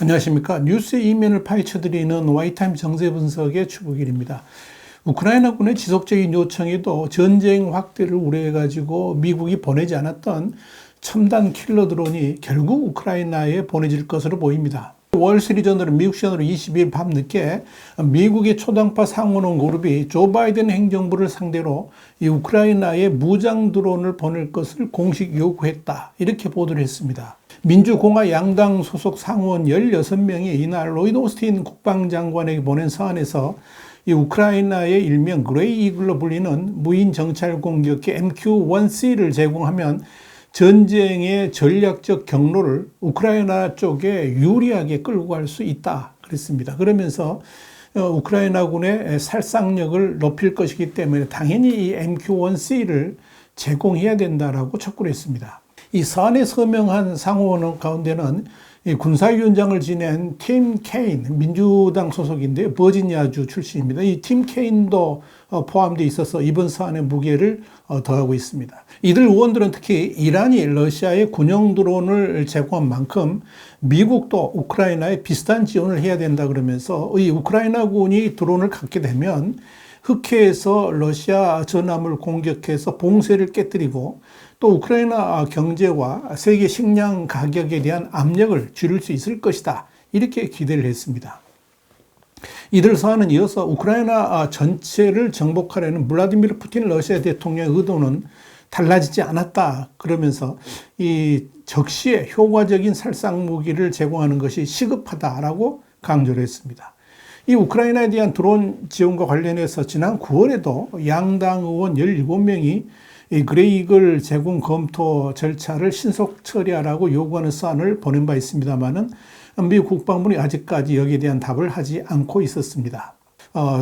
안녕하십니까. 뉴스의 이면을 파헤쳐드리는 와이타임 정세 분석의 추국일입니다. 우크라이나군의 지속적인 요청에도 전쟁 확대를 우려해가지고 미국이 보내지 않았던 첨단 킬러 드론이 결국 우크라이나에 보내질 것으로 보입니다. 월스트리트저널은 미국 시간으로 22일 밤늦게 미국의 초당파 상원원 그룹이 조 바이든 행정부를 상대로 이 우크라이나에 무장 드론을 보낼 것을 공식 요구했다. 이렇게 보도를 했습니다. 민주공화 양당 소속 상원 16명이 이날 로이드 오스틴 국방장관에게 보낸 서한에서 이 우크라이나의 일명 그레이 이글로 불리는 무인 정찰 공격기 MQ-1C를 제공하면 전쟁의 전략적 경로를 우크라이나 쪽에 유리하게 끌고 갈 수 있다 그랬습니다. 그러면서 우크라이나군의 살상력을 높일 것이기 때문에 당연히 이 MQ-1C를 제공해야 된다라고 촉구를 했습니다. 이 서한에 서명한 상원 가운데는 이 군사위원장을 지낸 팀 케인, 민주당 소속인데 버지니아주 출신입니다. 이 팀 케인도 포함되어 있어서 이번 서한의 무게를 더하고 있습니다. 이들 의원들은 특히 이란이 러시아에 군용 드론을 제공한 만큼 미국도 우크라이나에 비슷한 지원을 해야 된다 그러면서 이 우크라이나군이 드론을 갖게 되면 흑해에서 러시아 전함을 공격해서 봉쇄를 깨뜨리고 또 우크라이나 경제와 세계 식량 가격에 대한 압력을 줄일 수 있을 것이다. 이렇게 기대를 했습니다. 이들 서한은 이어서 우크라이나 전체를 정복하려는 블라디미르 푸틴 러시아 대통령의 의도는 달라지지 않았다. 그러면서 이 적시에 효과적인 살상 무기를 제공하는 것이 시급하다라고 강조를 했습니다. 이 우크라이나에 대한 드론 지원과 관련해서 지난 9월에도 양당 의원 17명이 이 그레이 이글 제공 검토 절차를 신속 처리하라고 요구하는 서한을 보낸 바 있습니다만은 미국 국방부는 아직까지 여기에 대한 답을 하지 않고 있었습니다.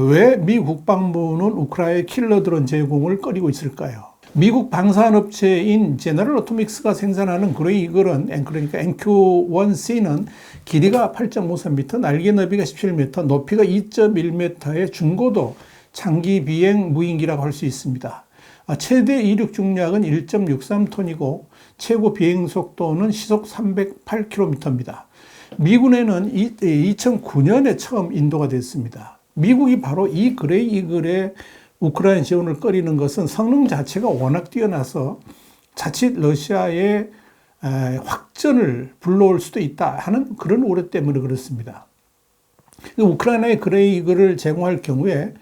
왜 미 국방부는 우크라이나의 킬러 드론 제공을 꺼리고 있을까요? 미국 방산업체인 제너럴 오토믹스가 생산하는 그레이 이글은 그러니까 MQ-1C는 길이가 8.53m, 날개 너비가 17m, 높이가 2.1m의 중고도 장기 비행 무인기라고 할 수 있습니다. 최대 이륙 중량은 1.63톤이고 최고 비행 속도는 시속 308km입니다. 미군에는 2009년에 처음 인도가 됐습니다. 미국이 바로 이 그레이 이글의 우크라이나 지원을 꺼리는 것은 성능 자체가 워낙 뛰어나서 자칫 러시아의 확전을 불러올 수도 있다 하는 그런 우려 때문에 그렇습니다. 우크라이나의 그레이 이글을 제공할 경우에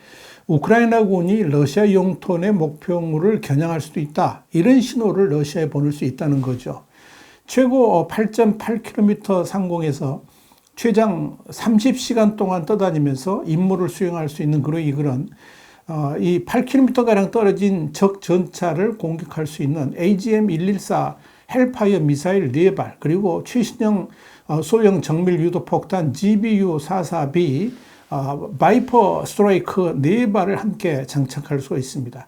우크라이나군이 러시아 영토 내 목표물을 겨냥할 수도 있다. 이런 신호를 러시아에 보낼 수 있다는 거죠. 최고 8.8km 상공에서 최장 30시간 동안 떠다니면서 임무를 수행할 수 있는 그레이 이글은 이 8km가량 떨어진 적 전차를 공격할 수 있는 AGM-114 헬파이어 미사일 4발 그리고 최신형 소형 정밀 유도폭탄 GBU-44B 바이퍼 스트라이크 4발을 함께 장착할 수가 있습니다.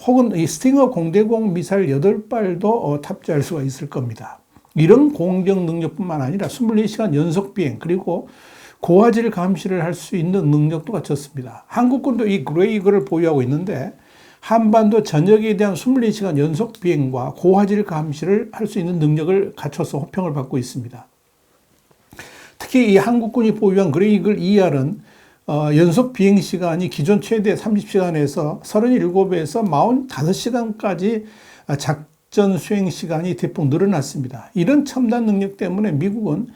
혹은 이 스팅어 공대공 미사일 8발도 탑재할 수가 있을 겁니다. 이런 공격 능력뿐만 아니라 24시간 연속 비행 그리고 고화질 감시를 할 수 있는 능력도 갖췄습니다. 한국군도 이 그레이 이글을 보유하고 있는데 한반도 전역에 대한 24시간 연속 비행과 고화질 감시를 할 수 있는 능력을 갖춰서 호평을 받고 있습니다. 특히 이 한국군이 보유한 그레이 이글 ER은 연속 비행 시간이 기존 최대 30시간에서 37에서 45시간까지 작전 수행 시간이 대폭 늘어났습니다. 이런 첨단 능력 때문에 미국은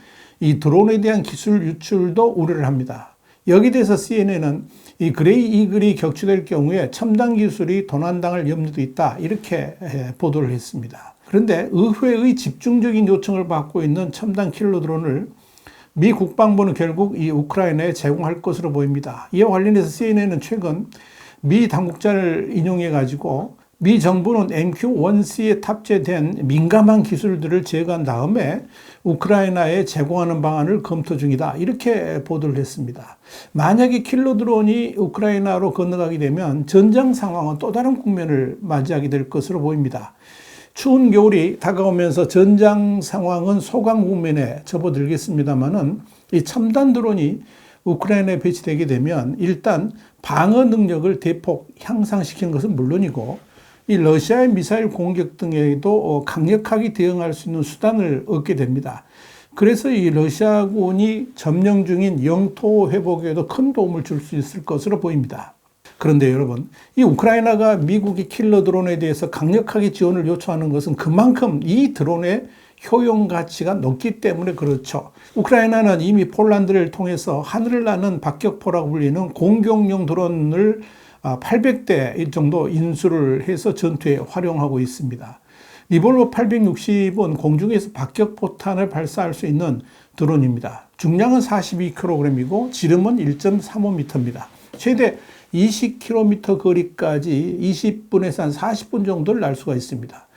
이 드론에 대한 기술 유출도 우려를 합니다. 여기에 대해서 CNN은 이 그레이 이글이 격추될 경우에 첨단 기술이 도난당할 염려도 있다. 이렇게 보도를 했습니다. 그런데 의회의 집중적인 요청을 받고 있는 첨단 킬러 드론을 미 국방부는 결국 이 우크라이나에 제공할 것으로 보입니다. 이와 관련해서 CNN은 최근 미 당국자를 인용해가지고 미 정부는 MQ-1C에 탑재된 민감한 기술들을 제거한 다음에 우크라이나에 제공하는 방안을 검토 중이다. 이렇게 보도를 했습니다. 만약에 킬러 드론이 우크라이나로 건너가게 되면 전장 상황은 또 다른 국면을 맞이하게 될 것으로 보입니다. 추운 겨울이 다가오면서 전장 상황은 소강 국면에 접어들겠습니다만은 이 첨단 드론이 우크라이나에 배치되게 되면 일단 방어 능력을 대폭 향상시키는 것은 물론이고 이 러시아의 미사일 공격 등에도 강력하게 대응할 수 있는 수단을 얻게 됩니다. 그래서 이 러시아군이 점령 중인 영토 회복에도 큰 도움을 줄 수 있을 것으로 보입니다. 그런데 여러분, 이 우크라이나가 미국이 킬러 드론에 대해서 강력하게 지원을 요청하는 것은 그만큼 이 드론의 효용 가치가 높기 때문에 그렇죠. 우크라이나는 이미 폴란드를 통해서 하늘을 나는 박격포라고 불리는 공격용 드론을 800대 정도 인수를 해서 전투에 활용하고 있습니다. 리볼버 860은 공중에서 박격포탄을 발사할 수 있는 드론입니다. 중량은 42kg이고 지름은 1.35m입니다. 최대 20km 거리까지 20분에서 한 40분 정도를 날 수가 있습니다.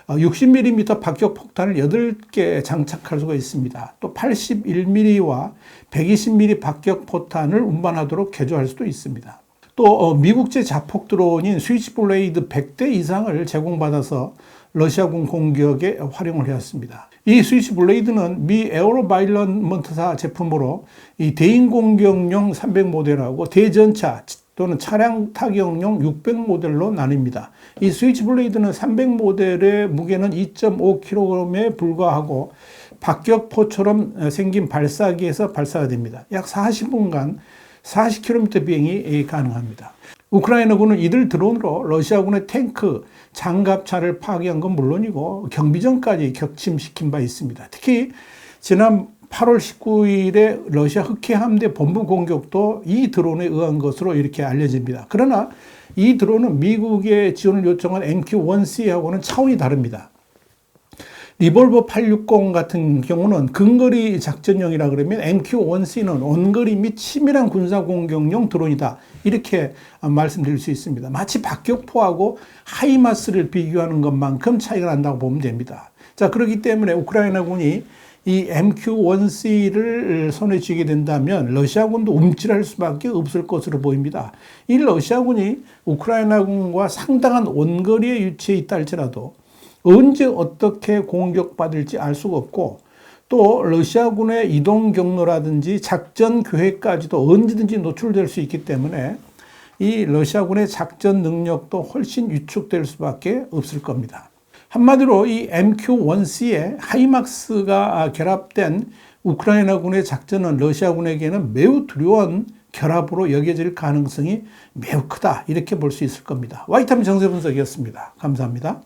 60mm 박격폭탄을 8개 장착할 수가 있습니다. 또 81mm와 120mm 박격포탄을 운반하도록 개조할 수도 있습니다. 또 미국제 자폭 드론인 스위치블레이드 100대 이상을 제공받아서 러시아군 공격에 활용을 해왔습니다. 이 스위치블레이드는 미 에어로바이런먼트사 제품으로 이 대인 공격용 300 모델하고 대전차 또는 차량 타격용 600 모델로 나뉩니다. 이 스위치블레이드는 300 모델의 무게는 2.5kg에 불과하고 박격포처럼 생긴 발사기에서 발사가 됩니다. 약 40분간 40km 비행이 가능합니다. 우크라이나군은 이들 드론으로 러시아군의 탱크, 장갑차를 파괴한 건 물론이고 경비정까지 격침시킨 바 있습니다. 특히 지난 8월 19일에 러시아 흑해 함대 본부 공격도 이 드론에 의한 것으로 이렇게 알려집니다. 그러나 이 드론은 미국의 지원을 요청한 MQ-1C하고는 차원이 다릅니다. 리볼버 860 같은 경우는 근거리 작전용이라 그러면 MQ-1C는 원거리 및 치밀한 군사 공격용 드론이다. 이렇게 말씀드릴 수 있습니다. 마치 박격포하고 하이마스를 비교하는 것만큼 차이가 난다고 보면 됩니다. 자, 그렇기 때문에 우크라이나군이 이 MQ-1C를 손에 쥐게 된다면 러시아군도 움찔할 수밖에 없을 것으로 보입니다. 이 러시아군이 우크라이나군과 상당한 원거리에 위치해 있다 할지라도 언제 어떻게 공격받을지 알 수가 없고 또 러시아군의 이동 경로라든지 작전 계획까지도 언제든지 노출될 수 있기 때문에 이 러시아군의 작전 능력도 훨씬 위축될 수밖에 없을 겁니다. 한마디로 이 MQ-1C에 하이막스가 결합된 우크라이나군의 작전은 러시아군에게는 매우 두려운 결합으로 여겨질 가능성이 매우 크다. 이렇게 볼 수 있을 겁니다. 와이타임 정세 분석이었습니다. 감사합니다.